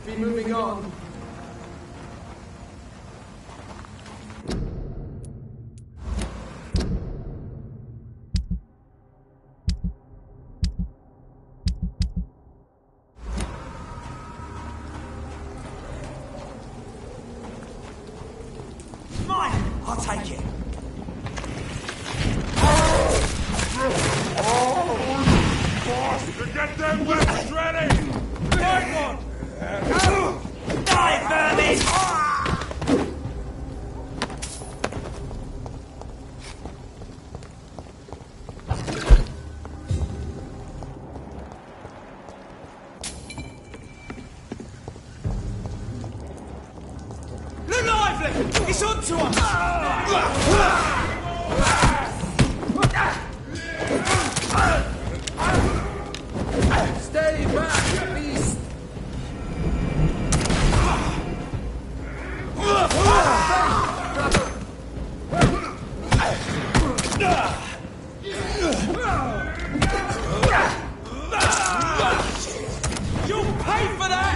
Be moving on. Mine! I'll take it. To get them weapons ready! Fight one! Die, vermin! Look lively! It's on to us! Stay back, beast! You'll pay for that!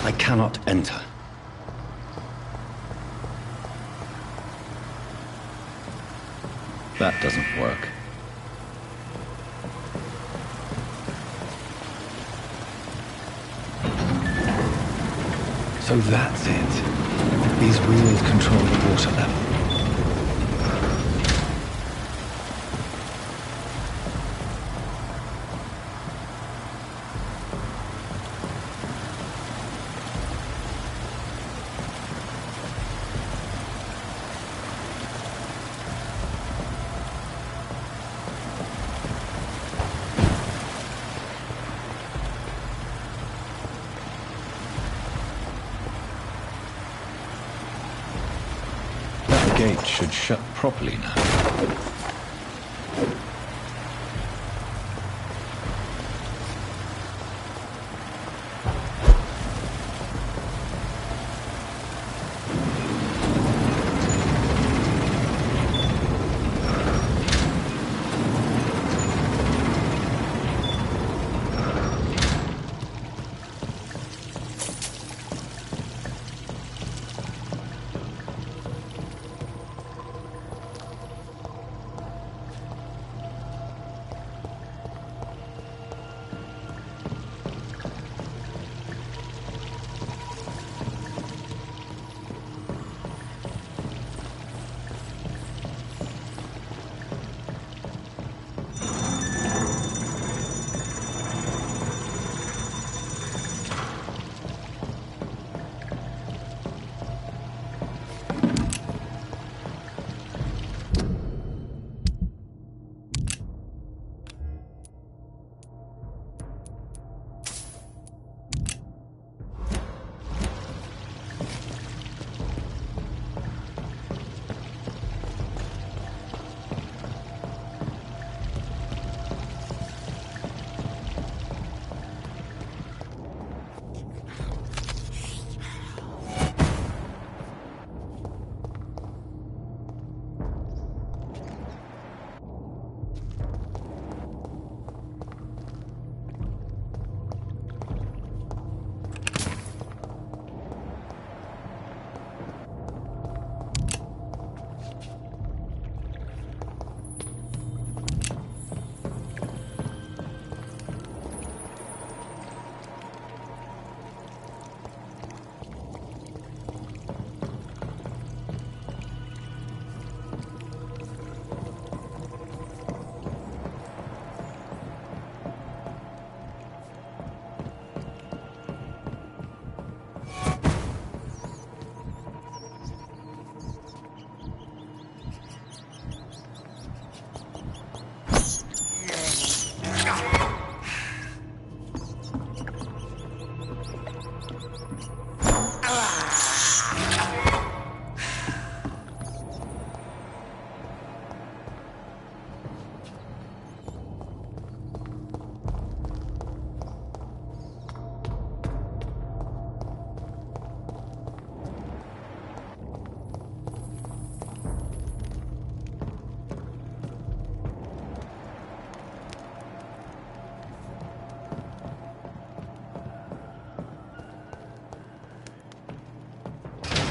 I cannot enter. That doesn't work. So that's it. These wheels control the water level. The gate should shut properly now.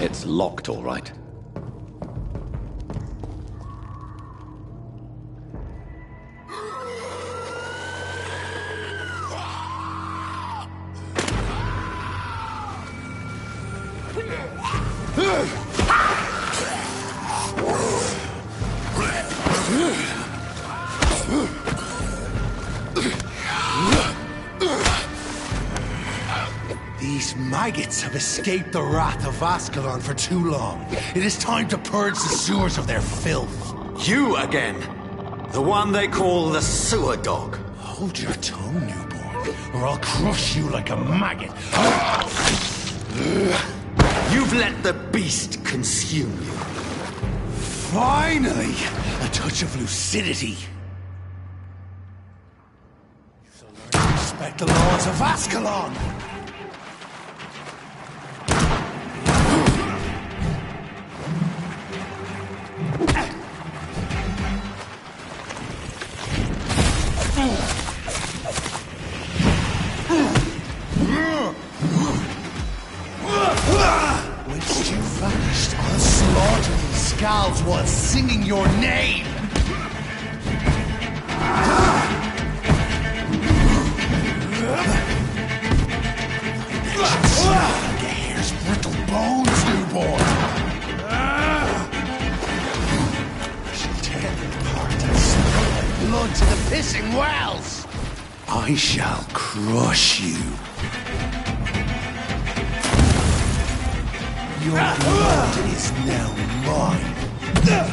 It's locked, all right. These maggots have escaped the wrath of Ascalon for too long. It is time to purge the sewers of their filth. You again! The one they call the sewer dog. Hold your tongue, newborn, or I'll crush you like a maggot. You've let the beast consume you. Finally! A touch of lucidity. You shall learn to respect the laws of Ascalon! Once you vanished, I'll slaughter these scalds while singing your name! Like a hare's brittle bones, newborn! I shall tear them apart and spill my blood to the pissing wells! I shall crush you. Your blood is now mine. Death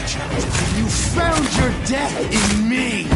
challenge. You found your death in me.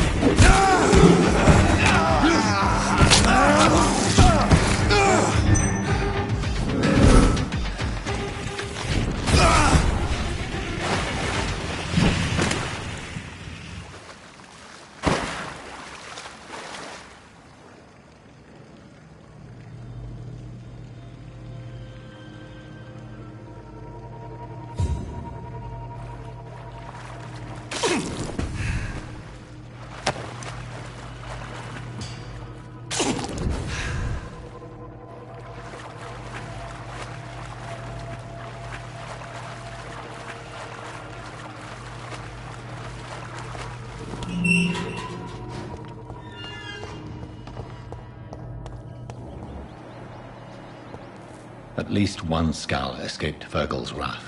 At least one Skal escaped Virgil's wrath.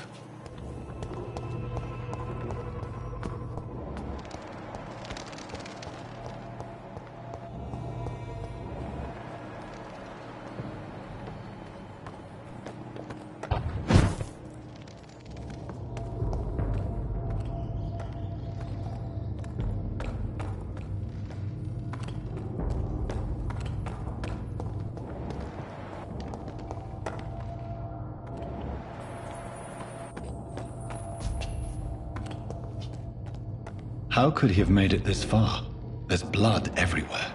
How could he have made it this far? There's blood everywhere.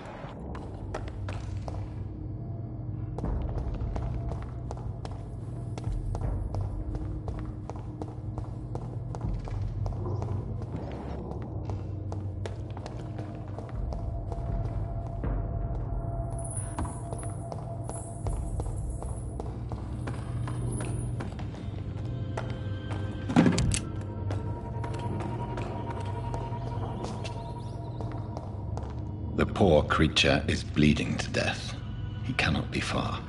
The poor creature is bleeding to death. He cannot be far.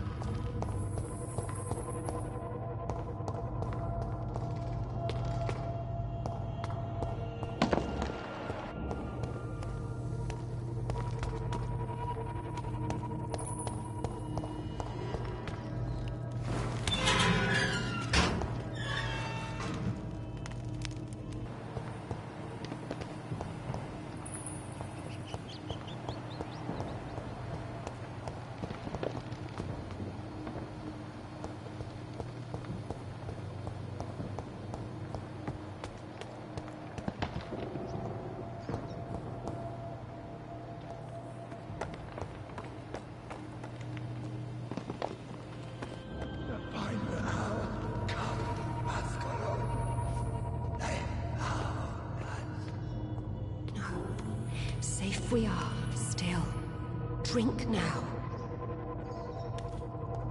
Safe we are, still. Drink now.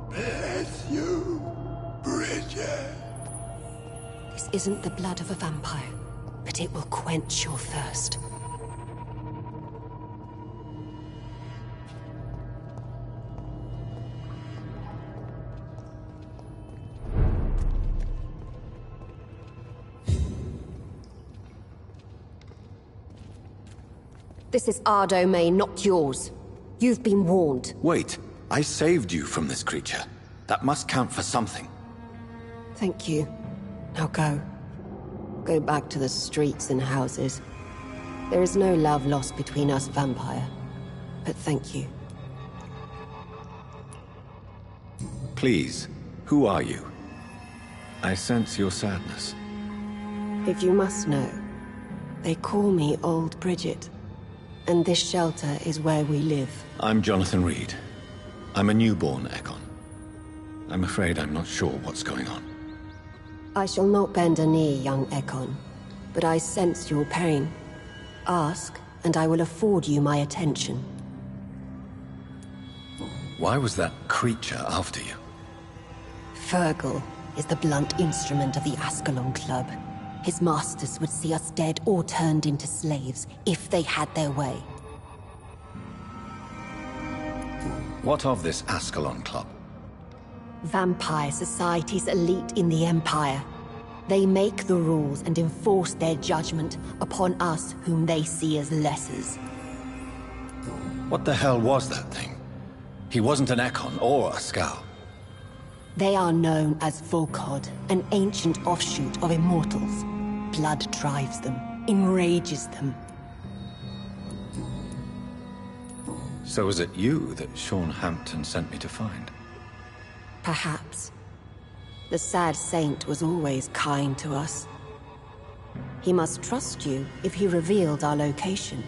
Bless you. This isn't the blood of a vampire, but it will quench your thirst. This is our domain, not yours. You've been warned. Wait, I saved you from this creature. That must count for something. Thank you. Now go. Go back to the streets and houses. There is no love lost between us, Vampire. But thank you. Please, who are you? I sense your sadness. If you must know, they call me Old Bridget. And this shelter is where we live. I'm Jonathan Reed. I'm a newborn Ekon. I'm afraid I'm not sure what's going on. I shall not bend a knee, young Ekon, but I sense your pain. Ask, and I will afford you my attention. Why was that creature after you? Fergal is the blunt instrument of the Ascalon Club. His masters would see us dead or turned into slaves, if they had their way. What of this Ascalon Club? Vampire Society's elite in the Empire. They make the rules and enforce their judgment upon us whom they see as lessers. What the hell was that thing? He wasn't an Ekon or a Scow. They are known as Volkod, an ancient offshoot of Immortals. Blood drives them, enrages them. So was it you that Sean Hampton sent me to find? Perhaps. The sad saint was always kind to us. He must trust you if he revealed our location.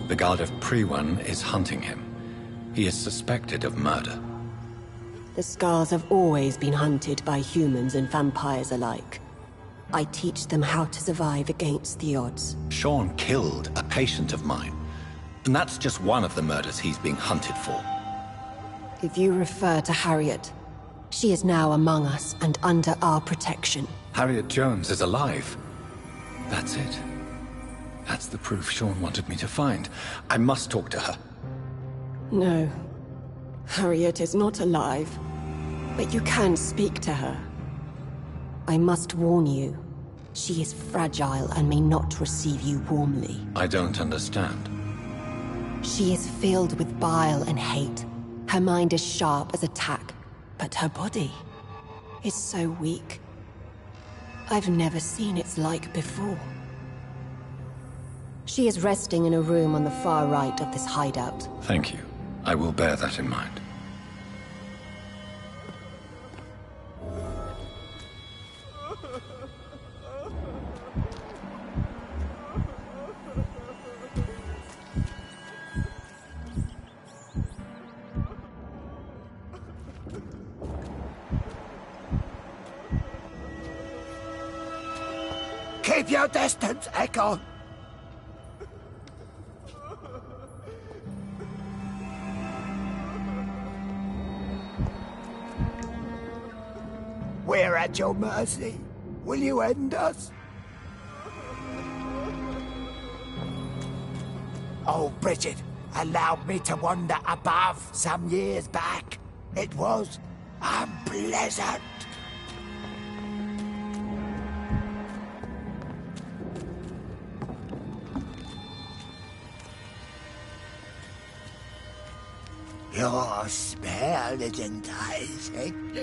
The Guard of Prewan is hunting him. He is suspected of murder. The Scars have always been hunted by humans and vampires alike. I teach them how to survive against the odds. Sean killed a patient of mine. And that's just one of the murders he's being hunted for. If you refer to Harriet, she is now among us and under our protection. Harriet Jones is alive. That's it. That's the proof Sean wanted me to find. I must talk to her. No. Harriet is not alive. But you can speak to her. I must warn you. She is fragile and may not receive you warmly. I don't understand. She is filled with bile and hate. Her mind is sharp as a tack, but her body is so weak. I've never seen its like before. She is resting in a room on the far right of this hideout. Thank you. I will bear that in mind. Keep your distance, Ekon! We're at your mercy. Will you end us? Oh, Bridget allowed me to wander above some years back. It was unpleasant. Your smell is enticing.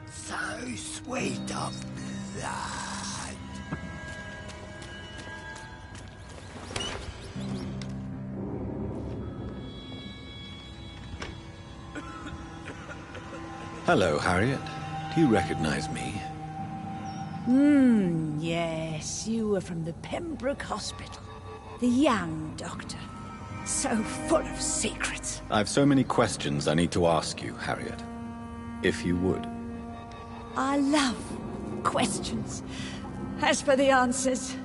So sweet of blood. Hello, Harriet. Do you recognize me? Yes, you were from the Pembroke Hospital. The young doctor. So full of secrets. I've so many questions I need to ask you, Harriet. If you would. I love questions. As for the answers,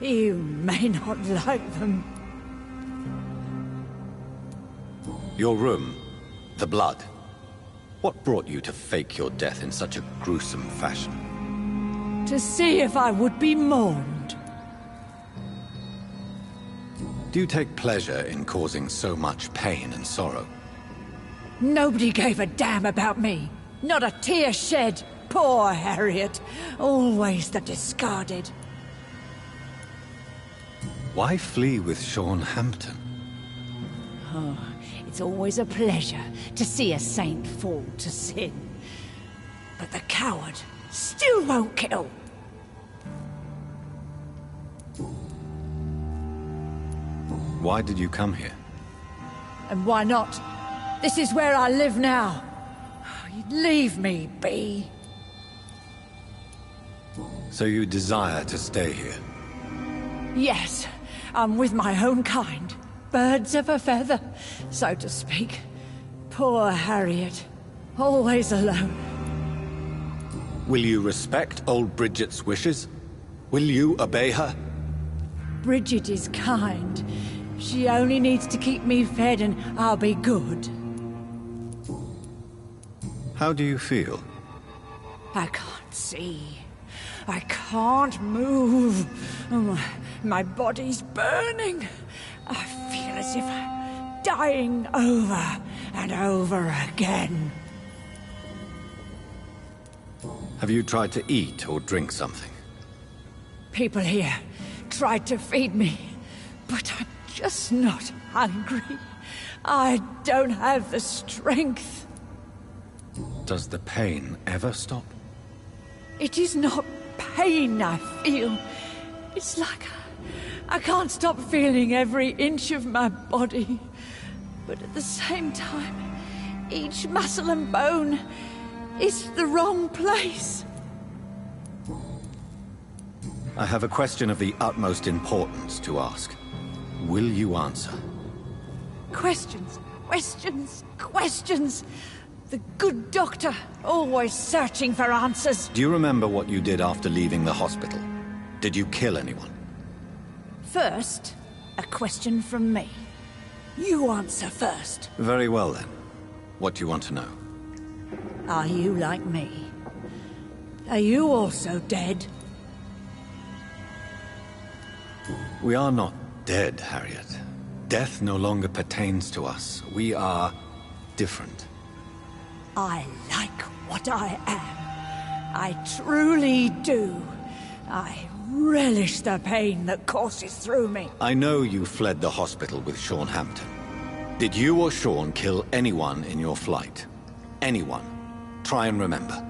you may not like them. Your room, the blood. What brought you to fake your death in such a gruesome fashion? to see if I would be mourned. Do you take pleasure in causing so much pain and sorrow? Nobody gave a damn about me. Not a tear shed. Poor Harriet. Always the discarded. Why flee with Sean Hampton? Oh, it's always a pleasure to see a saint fall to sin. But the coward still won't kill. Why did you come here? And why not? This is where I live now. Leave me be. So you desire to stay here? Yes, I'm with my own kind. Birds of a feather, so to speak. Poor Harriet. Always alone. Will you respect old Bridget's wishes? Will you obey her? Bridget is kind. She only needs to keep me fed and I'll be good. How do you feel? I can't see. I can't move. My body's burning. I feel as if I'm dying over and over again. Have you tried to eat or drink something? People here tried to feed me, but I'm just not hungry. I don't have the strength. Does the pain ever stop? It is not pain I feel. It's like I can't stop feeling every inch of my body. But at the same time, each muscle and bone is the wrong place. I have a question of the utmost importance to ask. Will you answer? Questions, questions, questions. The good doctor, always searching for answers. Do you remember what you did after leaving the hospital? Did you kill anyone? First, a question from me. You answer first. Very well then. What do you want to know? Are you like me? Are you also dead? We are not dead, Harriet. Death no longer pertains to us. We are different. I like what I am. I truly do. I relish the pain that courses through me. I know you fled the hospital with Sean Hampton. Did you or Sean kill anyone in your flight? Anyone? Try and remember.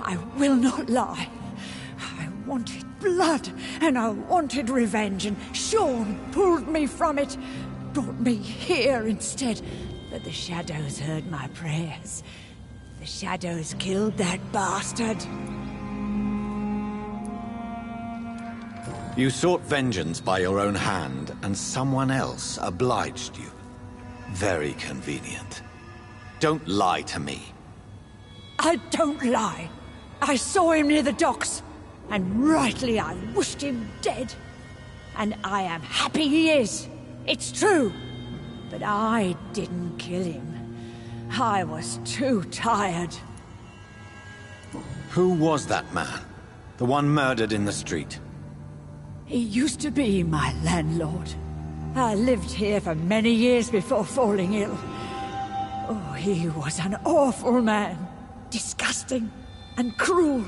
I will not lie. I wanted blood, and I wanted revenge, and Sean pulled me from it, brought me here instead. But the shadows heard my prayers. The shadows killed that bastard. You sought vengeance by your own hand, and someone else obliged you. Very convenient. Don't lie to me. I don't lie. I saw him near the docks, and rightly I wished him dead. And I am happy he is. It's true. But I didn't kill him. I was too tired. Who was that man? The one murdered in the street? He used to be my landlord. I lived here for many years before falling ill. Oh, he was an awful man. Disgusting and cruel.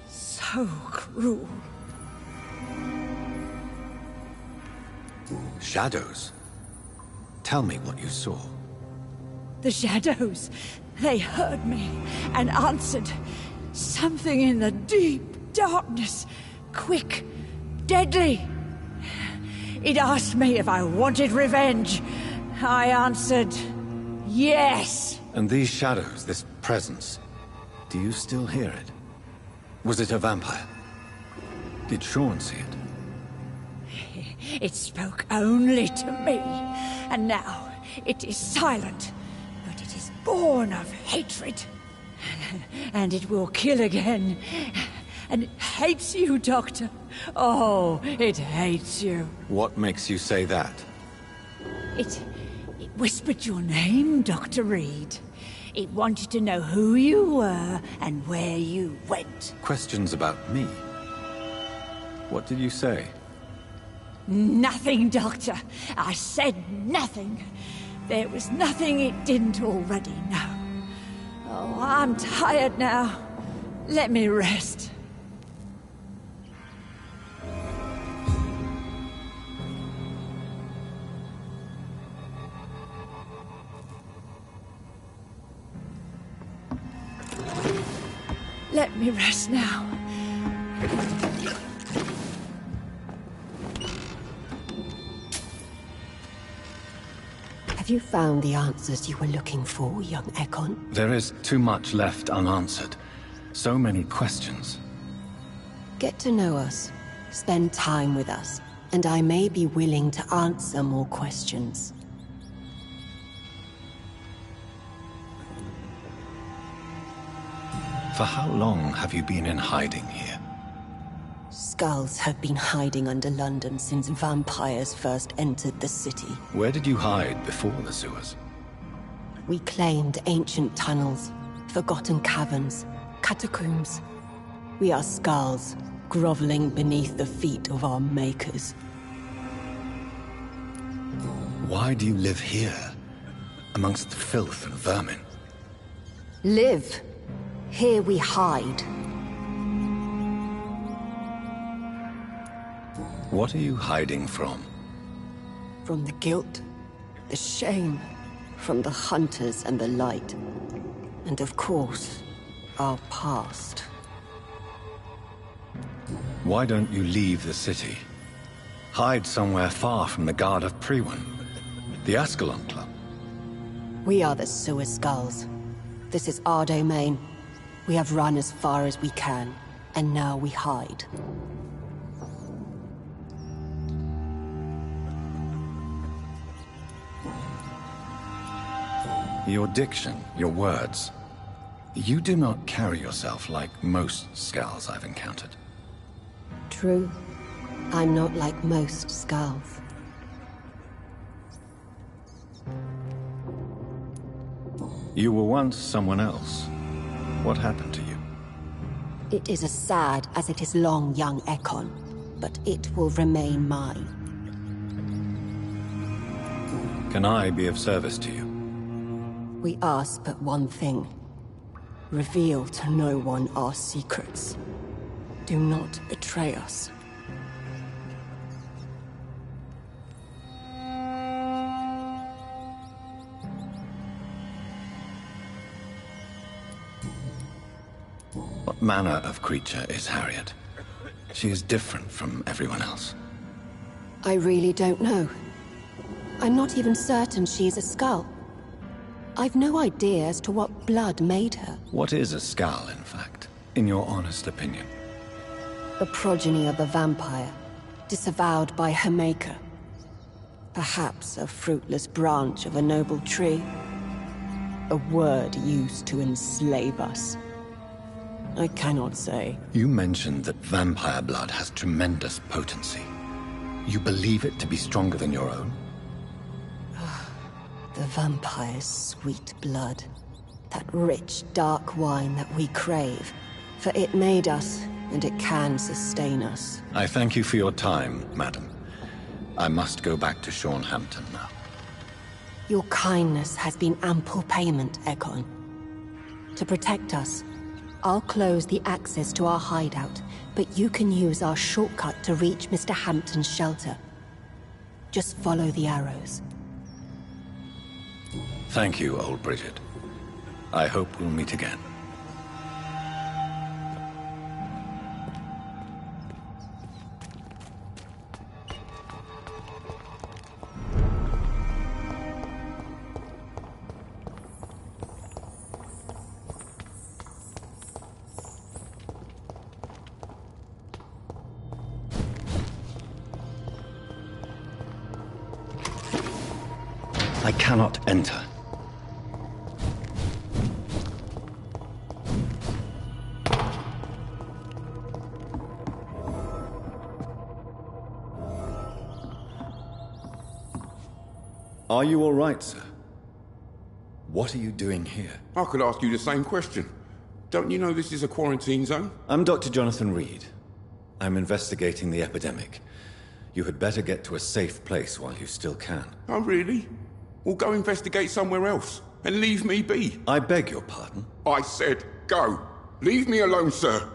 So cruel. Shadows? Tell me what you saw. The shadows, they heard me and answered. Something in the deep darkness. Quick, deadly. It asked me if I wanted revenge. I answered, yes. And these shadows, this presence, do you still hear it? Was it a vampire? Did Sean see it? It spoke only to me, and now it is silent, but it is born of hatred. And it will kill again. And it hates you, Doctor. Oh, it hates you. What makes you say that? It whispered your name, Dr. Reed. It wanted to know who you were and where you went. Questions about me? What did you say? Nothing, Doctor. I said nothing. There was nothing it didn't already know. Oh, I'm tired now. Let me rest. Let me rest now. Have you found the answers you were looking for, young Ekon? There is too much left unanswered. So many questions. Get to know us. Spend time with us. And I may be willing to answer more questions. For how long have you been in hiding here? Skulls have been hiding under London since vampires first entered the city. Where did you hide before the sewers? We claimed ancient tunnels, forgotten caverns, catacombs. We are skulls, groveling beneath the feet of our makers. Why do you live here, amongst the filth and vermin? Live. Here we hide. What are you hiding from? From the guilt, the shame, from the hunters and the light. And of course, our past. Why don't you leave the city? Hide somewhere far from the Guard of Priwen, the Ascalon Club. We are the sewer skulls. This is our domain. We have run as far as we can, and now we hide. Your diction, your words. You do not carry yourself like most skulls I've encountered. True. I'm not like most skulls. You were once someone else. What happened to you? It is as sad as it is long, young Ekon, but it will remain mine. Can I be of service to you? We ask but one thing. Reveal to no one our secrets. Do not betray us. What manner of creature is Harriet? She is different from everyone else. I really don't know. I'm not even certain she's a skull. I've no idea as to what blood made her. What is a skull, in fact, in your honest opinion? A progeny of a vampire, disavowed by her maker. Perhaps a fruitless branch of a noble tree. A word used to enslave us. I cannot say. You mentioned that vampire blood has tremendous potency. You believe it to be stronger than your own? The vampire's sweet blood. That rich, dark wine that we crave. For it made us, and it can sustain us. I thank you for your time, madam. I must go back to Hampton now. Your kindness has been ample payment, Ekon. To protect us, I'll close the access to our hideout, but you can use our shortcut to reach Mr. Hampton's shelter. Just follow the arrows. Thank you, old Bridget. I hope we'll meet again. I cannot enter. Are you all right, sir? What are you doing here? I could ask you the same question. Don't you know this is a quarantine zone? I'm Dr. Jonathan Reed. I'm investigating the epidemic. You had better get to a safe place while you still can. Oh, really? Well, go investigate somewhere else, and leave me be. I beg your pardon? I said go. Leave me alone, sir.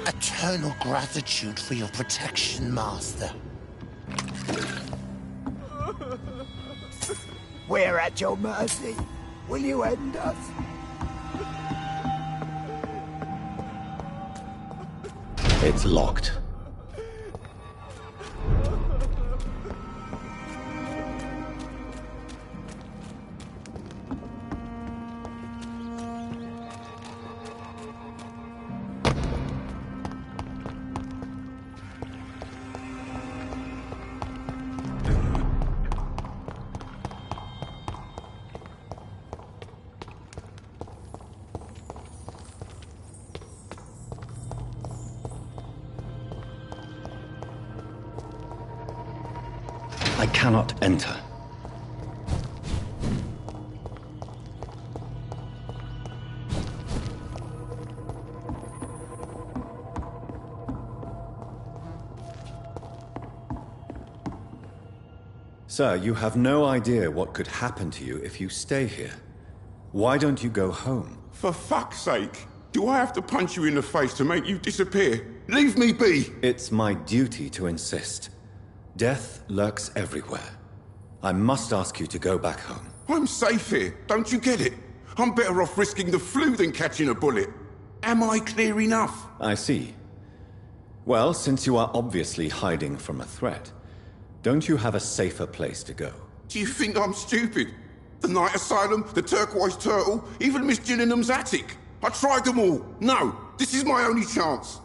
Eternal gratitude for your protection, Master. We're at your mercy. Will you end us? It's locked. I cannot enter. Sir, you have no idea what could happen to you if you stay here. Why don't you go home? For fuck's sake. Do I have to punch you in the face to make you disappear? Leave me be! It's my duty to insist. Death lurks everywhere. I must ask you to go back home. I'm safe here, don't you get it? I'm better off risking the flu than catching a bullet. Am I clear enough? I see. Well, since you are obviously hiding from a threat, don't you have a safer place to go? Do you think I'm stupid? The Night Asylum, the Turquoise Turtle, even Miss Gillingham's attic. I tried them all. No, this is my only chance.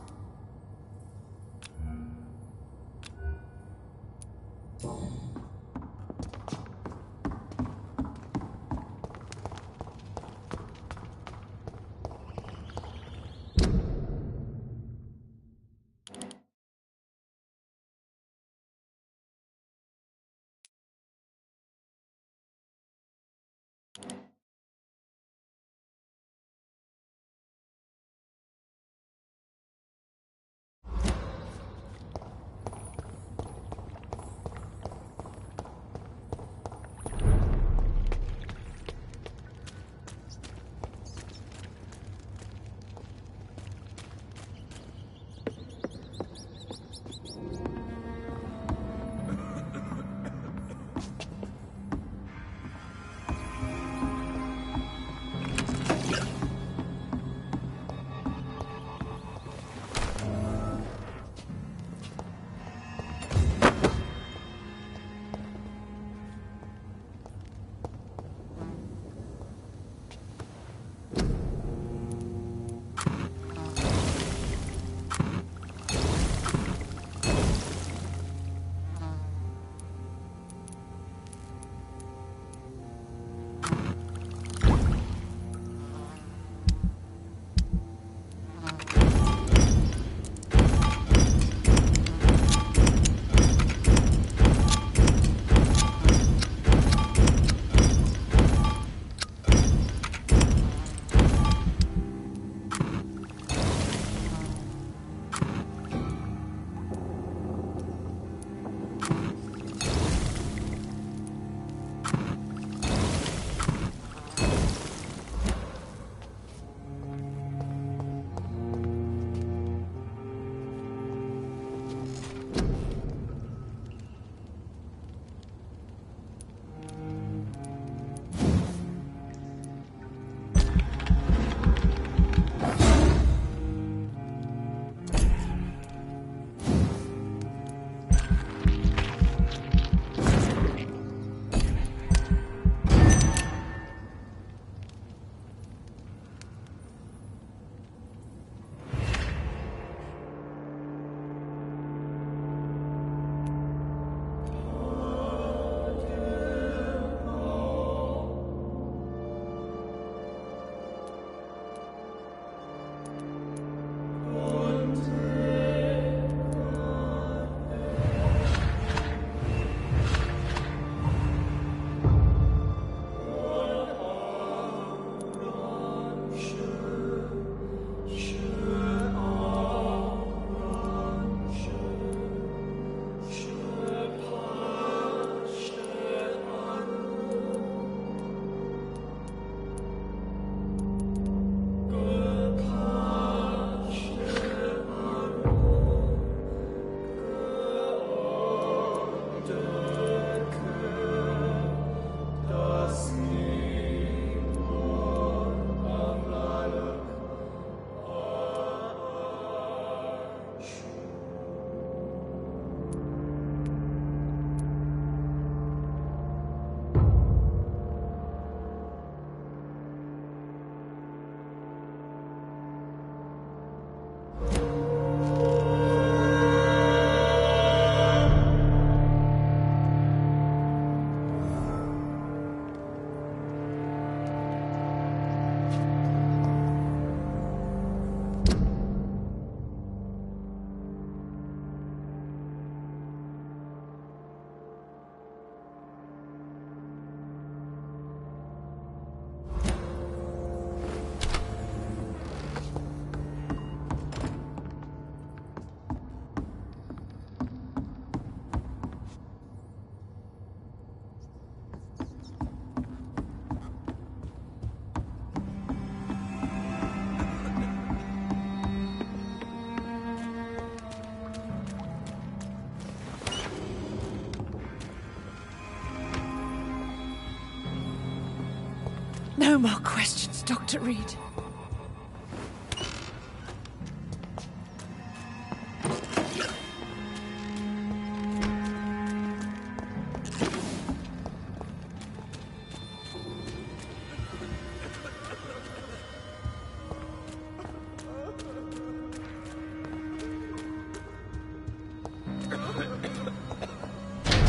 No more questions, Dr. Reed.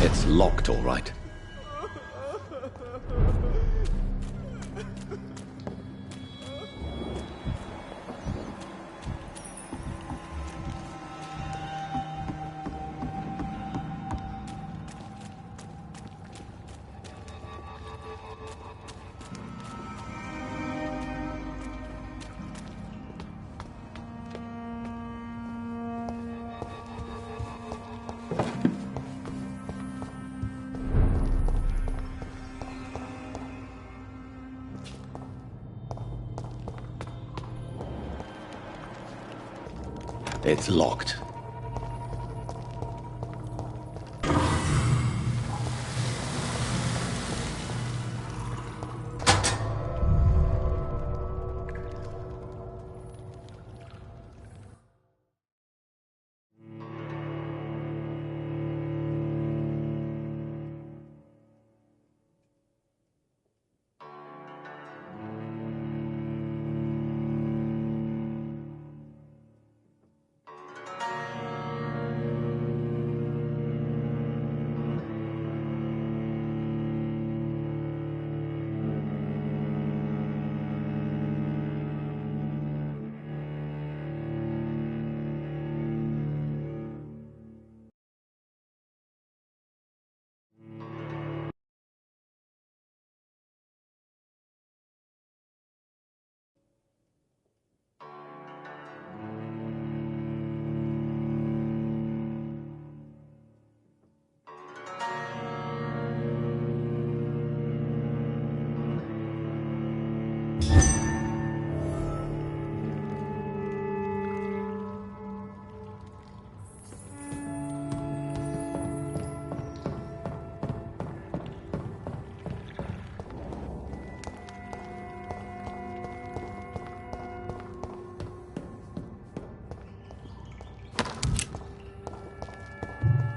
It's locked, all right. It's locked.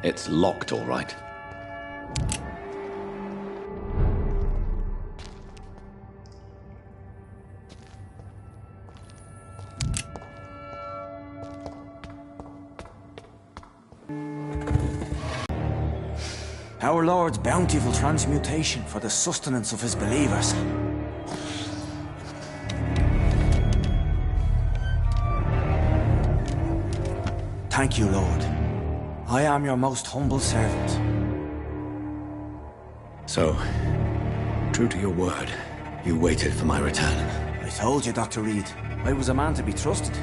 It's locked, all right. Our Lord's bountiful transmutation for the sustenance of his believers. Thank you, Lord. I am your most humble servant. So, true to your word, you waited for my return. I told you, Dr. Reed, I was a man to be trusted.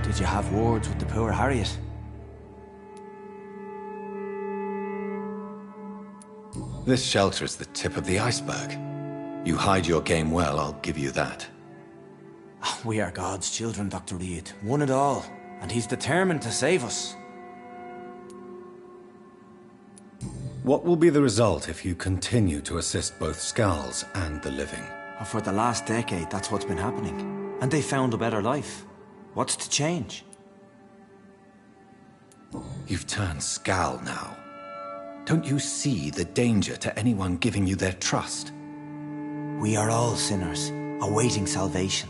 Did you have words with the poor Harriet? This shelter is the tip of the iceberg. You hide your game well, I'll give you that. We are God's children, Dr. Reed. One and all. And he's determined to save us. What will be the result if you continue to assist both Skulls and the living? For the last decade, that's what's been happening. And they found a better life. What's to change? You've turned Skull now. Don't you see the danger to anyone giving you their trust? We are all sinners, awaiting salvation.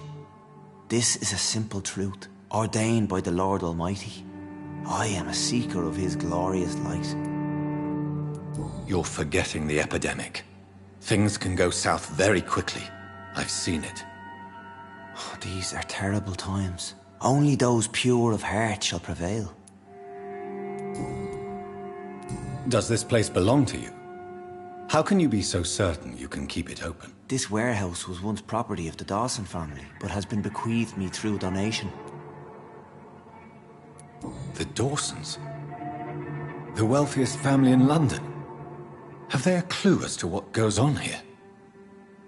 This is a simple truth, ordained by the Lord Almighty. I am a seeker of his glorious light. You're forgetting the epidemic. Things can go south very quickly. I've seen it. Oh, these are terrible times. Only those pure of heart shall prevail. Does this place belong to you? How can you be so certain you can keep it open? This warehouse was once property of the Dawson family, but has been bequeathed me through donation. The Dawsons? The wealthiest family in London? Have they a clue as to what goes on here?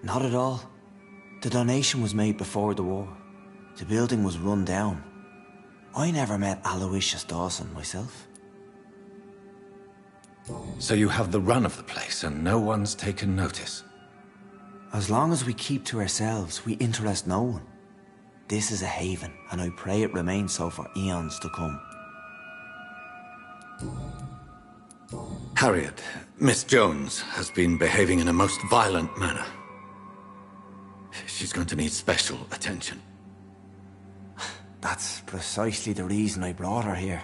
Not at all. The donation was made before the war. The building was run down. I never met Aloysius Dawson myself. So you have the run of the place and no one's taken notice? As long as we keep to ourselves, we interest no one. This is a haven, and I pray it remains so for eons to come. Harriet, Miss Jones has been behaving in a most violent manner. She's going to need special attention. That's precisely the reason I brought her here.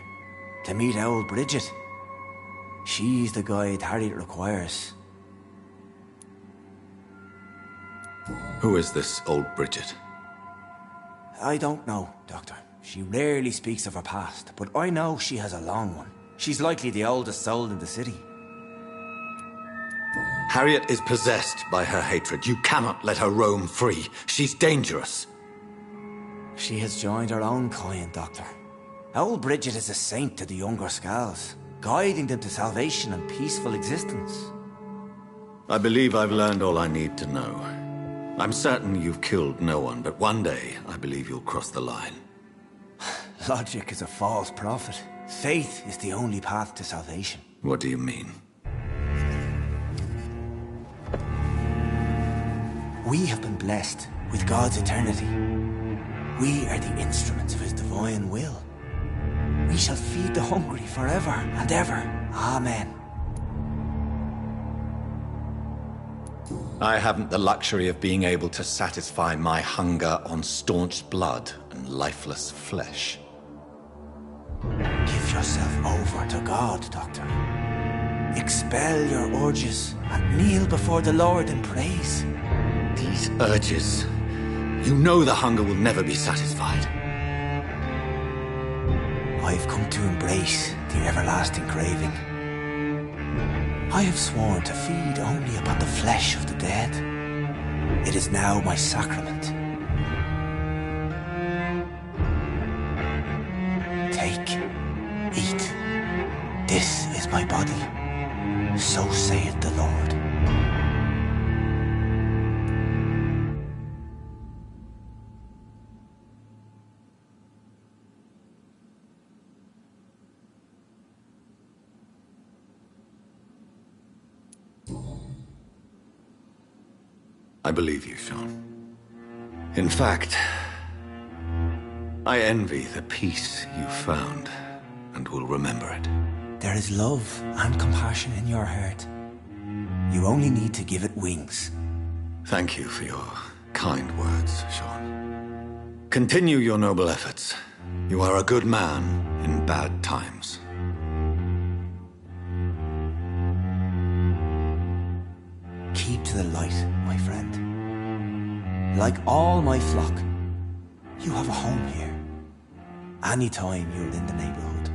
To meet old Bridget. She's the guide Harriet requires. Who is this old Bridget? I don't know, Doctor. She rarely speaks of her past, but I know she has a long one. She's likely the oldest soul in the city. Harriet is possessed by her hatred. You cannot let her roam free. She's dangerous. She has joined her own kind, Doctor. Old Bridget is a saint to the younger Scals, guiding them to salvation and peaceful existence. I believe I've learned all I need to know. I'm certain you've killed no one, but one day I believe you'll cross the line. Logic is a false prophet. Faith is the only path to salvation. What do you mean? We have been blessed with God's eternity. We are the instruments of His divine will. We shall feed the hungry forever and ever. Amen. I haven't the luxury of being able to satisfy my hunger on staunch blood and lifeless flesh. Give yourself over to God, Doctor. Expel your urges and kneel before the Lord in praise. These urges. You know the hunger will never be satisfied. I've come to embrace the everlasting craving. I have sworn to feed only upon the flesh of the dead. It is now my sacrament. Take, eat. This is my body. So saith the Lord. I believe you, Sean. In fact, I envy the peace you found, and will remember it. There is love and compassion in your heart. You only need to give it wings. Thank you for your kind words, Sean. Continue your noble efforts. You are a good man in bad times. Keep to the light, my friend. Like all my flock, you have a home here. Anytime you're in the neighborhood.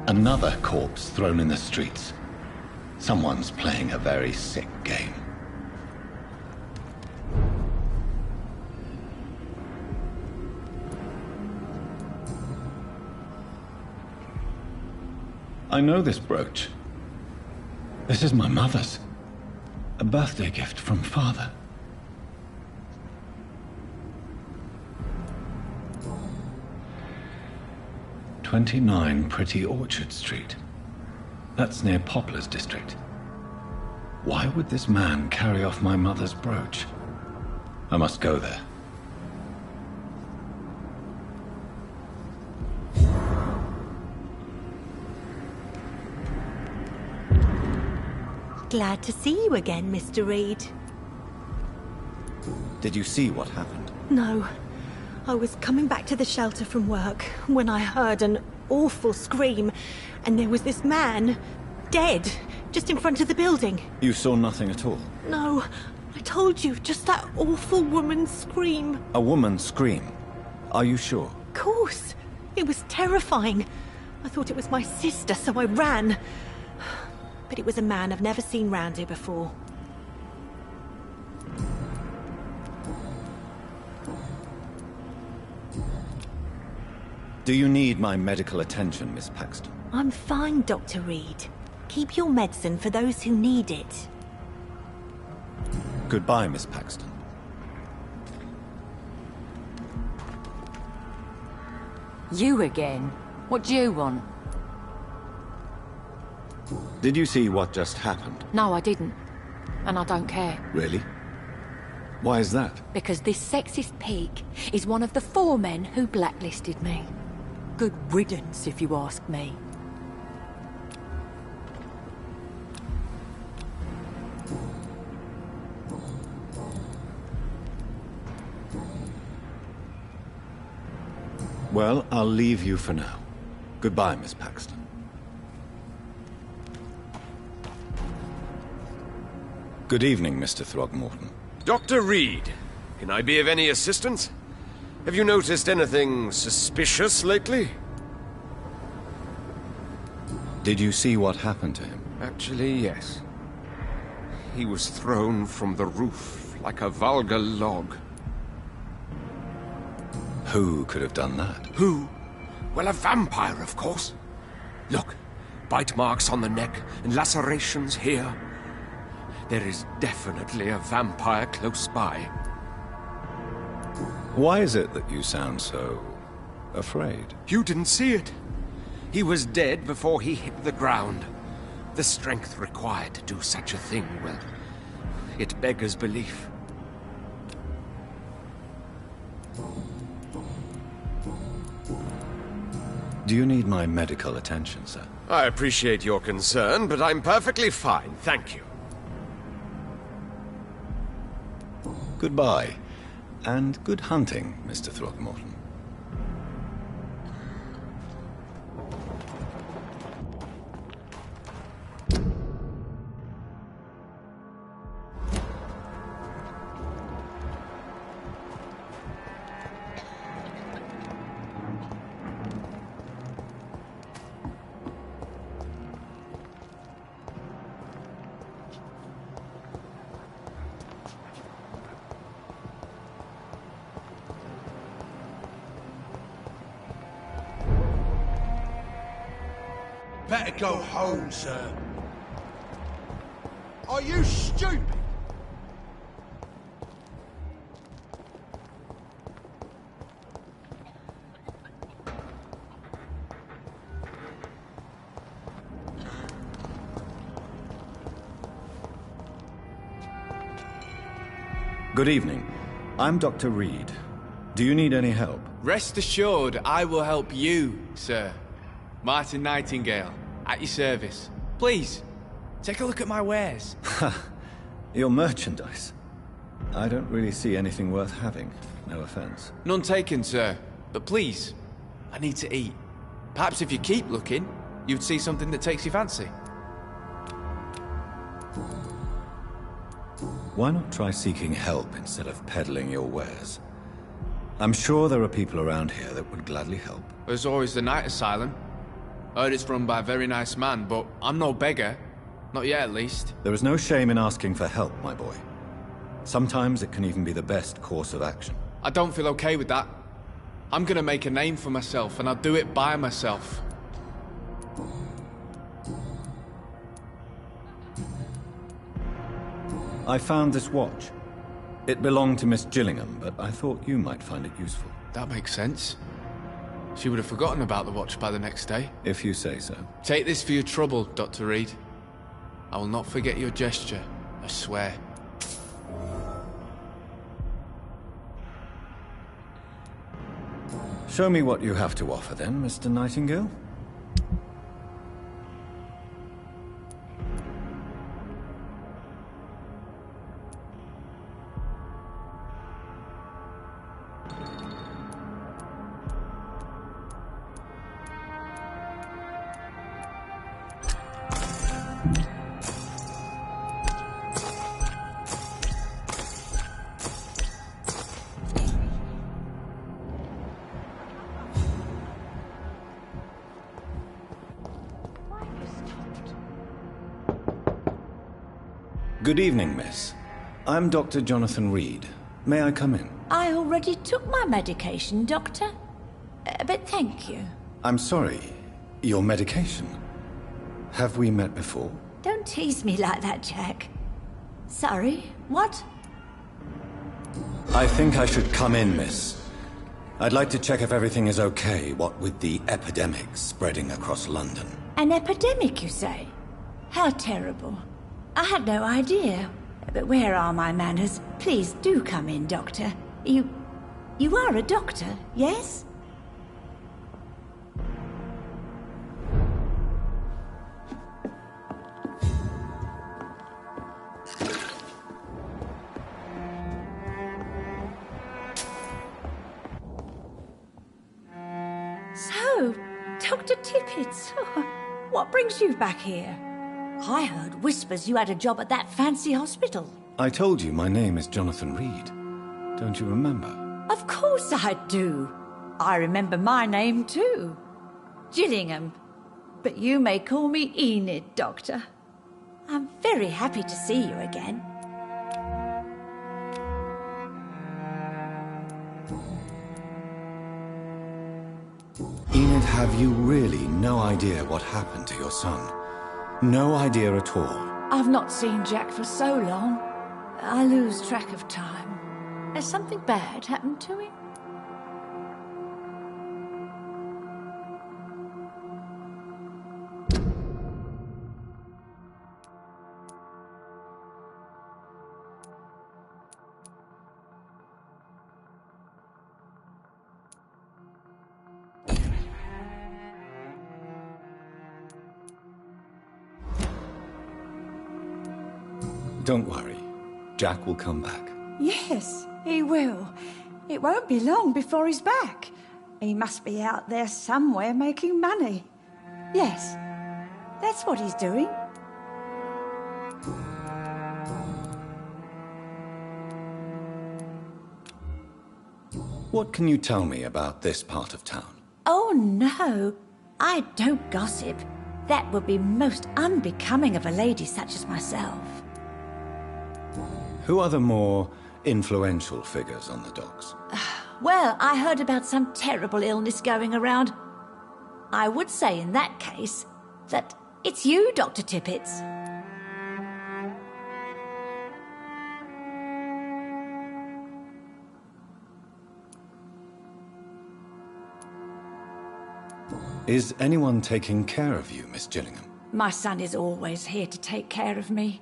Another corpse thrown in the streets. Someone's playing a very sick game. I know this brooch. This is my mother's. A birthday gift from father. "29 Pretty Orchard Street. That's near Poplar's district. Why would this man carry off my mother's brooch? I must go there. Glad to see you again, Mr. Reed. Did you see what happened? No. I was coming back to the shelter from work when I heard an awful scream, and there was this man, dead, just in front of the building. You saw nothing at all? No, I told you, just that awful woman's scream. A woman's scream? Are you sure? Of course. It was terrifying. I thought it was my sister, so I ran. But it was a man I've never seen round here before. Do you need my medical attention, Miss Paxton? I'm fine, Dr. Reed. Keep your medicine for those who need it. Goodbye, Miss Paxton. You again? What do you want? Did you see what just happened? No, I didn't. And I don't care. Really? Why is that? Because this sexist pig is one of the 4 men who blacklisted me. Good riddance, if you ask me. Well, I'll leave you for now. Goodbye, Miss Paxton. Good evening, Mr. Throgmorton. Dr. Reed, can I be of any assistance? Have you noticed anything suspicious lately? Did you see what happened to him? Actually, yes. He was thrown from the roof like a vulgar log. Who could have done that? Who? Well, a vampire, of course. Look, bite marks on the neck and lacerations here. There is definitely a vampire close by. Why is it that you sound so afraid? You didn't see it. He was dead before he hit the ground. The strength required to do such a thing, well, it beggars belief. Do you need my medical attention, sir? I appreciate your concern, but I'm perfectly fine, thank you. Goodbye, and good hunting, Mr. Throgmorton. Better go home, sir. Are you stupid? Good evening. I'm Dr. Reed. Do you need any help? Rest assured, I will help you, sir. Martin Nightingale, at your service. Please, take a look at my wares. Your merchandise. I don't really see anything worth having. No offense. None taken, sir. But please, I need to eat. Perhaps if you keep looking, you'd see something that takes your fancy. Why not try seeking help instead of peddling your wares? I'm sure there are people around here that would gladly help. There's always the night asylum. Heard it's run by a very nice man, but I'm no beggar. Not yet, at least. There is no shame in asking for help, my boy. Sometimes it can even be the best course of action. I don't feel okay with that. I'm gonna make a name for myself, and I'll do it by myself. I found this watch. It belonged to Miss Gillingham, but I thought you might find it useful. That makes sense. She would have forgotten about the watch by the next day. If you say so. Take this for your trouble, Dr. Reed. I will not forget your gesture, I swear. Show me what you have to offer then, Mr. Nightingale. Good evening, miss. I'm Dr. Jonathan Reed. May I come in? I already took my medication, Doctor. But thank you. I'm sorry. Your medication? Have we met before? Don't tease me like that, Jack. Sorry, what? I think I should come in, miss. I'd like to check if everything is okay, what with the epidemic spreading across London. An epidemic, you say? How terrible. I had no idea. But where are my manners? Please do come in, Doctor. You are a doctor, yes? So, Dr. Tippett, what brings you back here? I heard whispers you had a job at that fancy hospital. I told you my name is Jonathan Reed. Don't you remember? Of course I do. I remember my name too. Gillingham. But you may call me Enid, Doctor. I'm very happy to see you again. Enid, have you really no idea what happened to your son? No idea at all? I've not seen Jack for so long. I lose track of time. Has something bad happened to him? Don't worry. Jack will come back. Yes, he will. It won't be long before he's back. He must be out there somewhere making money. Yes, that's what he's doing. What can you tell me about this part of town? Oh, no. I don't gossip. That would be most unbecoming of a lady such as myself. Who are the more influential figures on the docks? Well, I heard about some terrible illness going around. I would say in that case that it's you, Dr. Tippett. Is anyone taking care of you, Miss Gillingham? My son is always here to take care of me.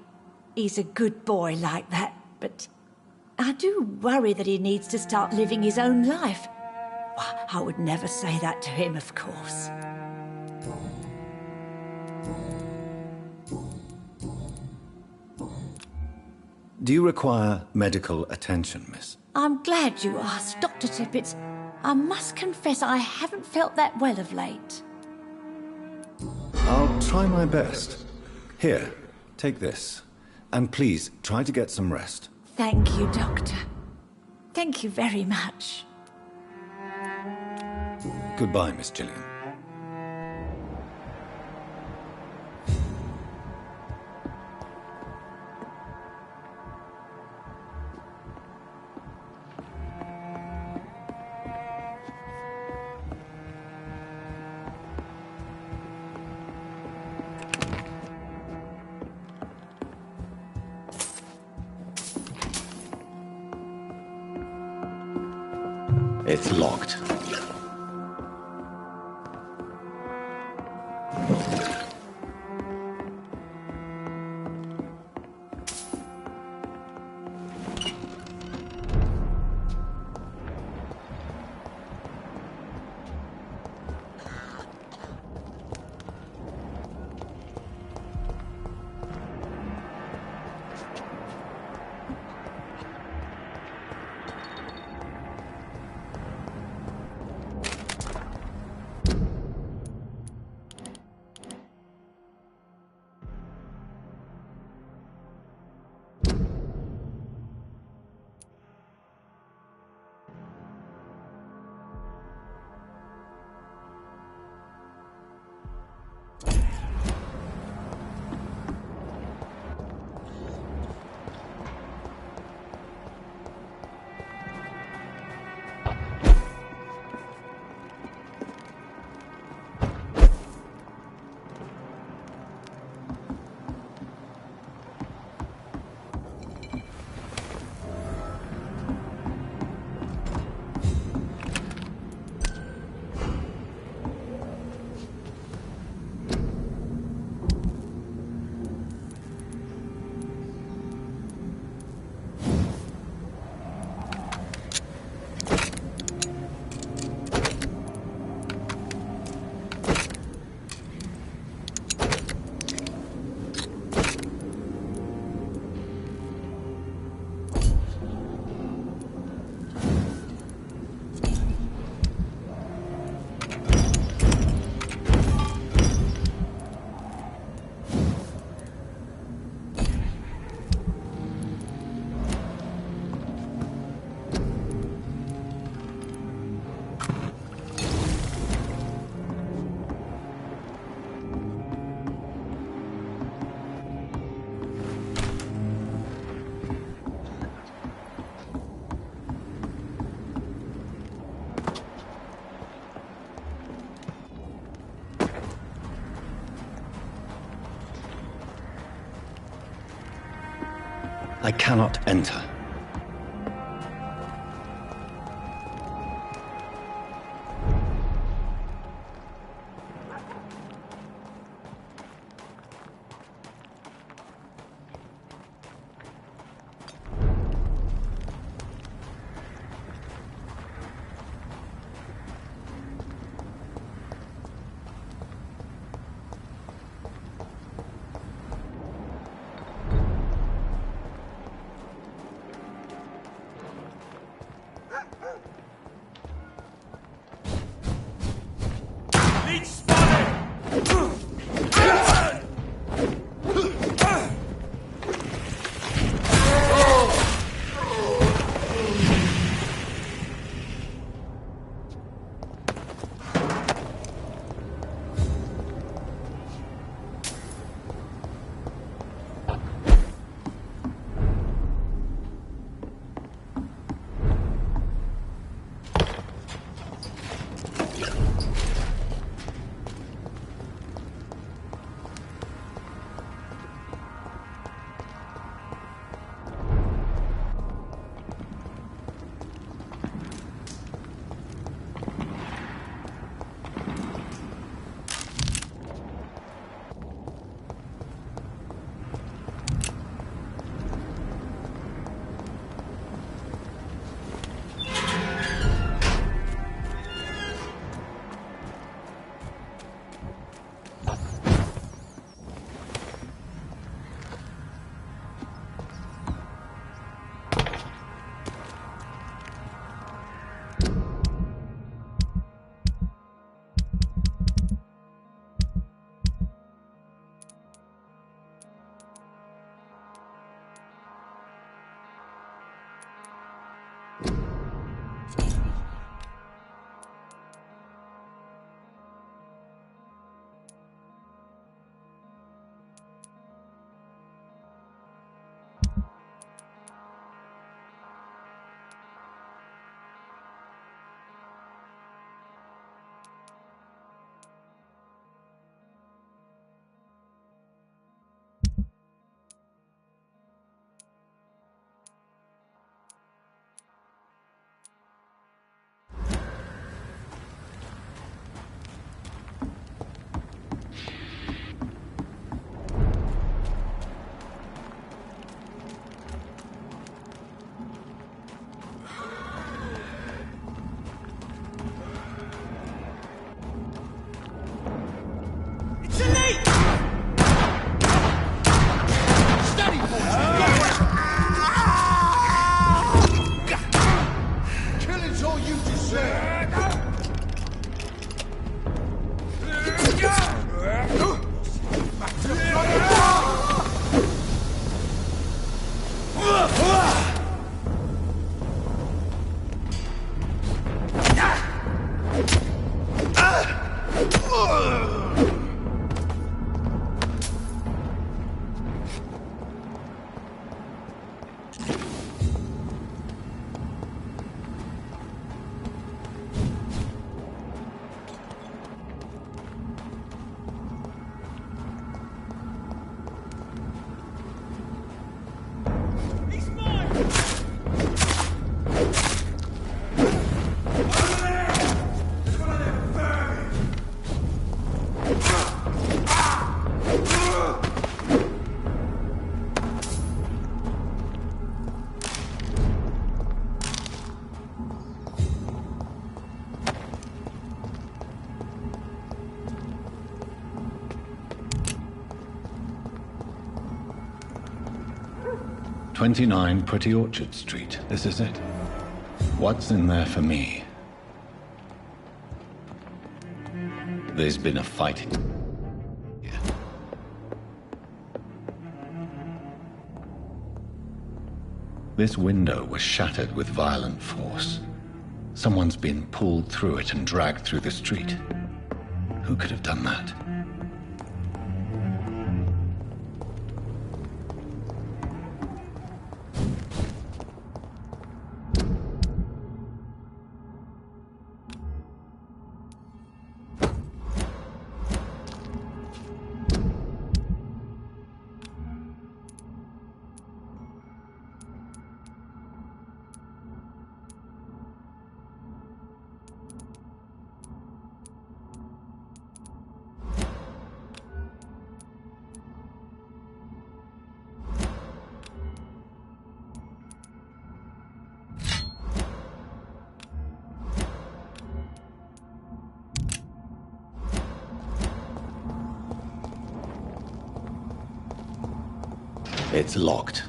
He's a good boy like that, but I do worry that he needs to start living his own life. I would never say that to him, of course. Do you require medical attention, miss? I'm glad you asked, Dr. Tippett. I must confess I haven't felt that well of late. I'll try my best. Here, take this. And please, try to get some rest. Thank you, Doctor. Thank you very much. Goodbye, Miss Gillingham. It's locked. I cannot enter. "29 Pretty Orchard Street. This is it. What's in there for me?" There's been a fight. This window was shattered with violent force. Someone's been pulled through it and dragged through the street. Who could have done that? It's locked.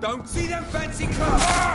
Don't see them fancy clothes!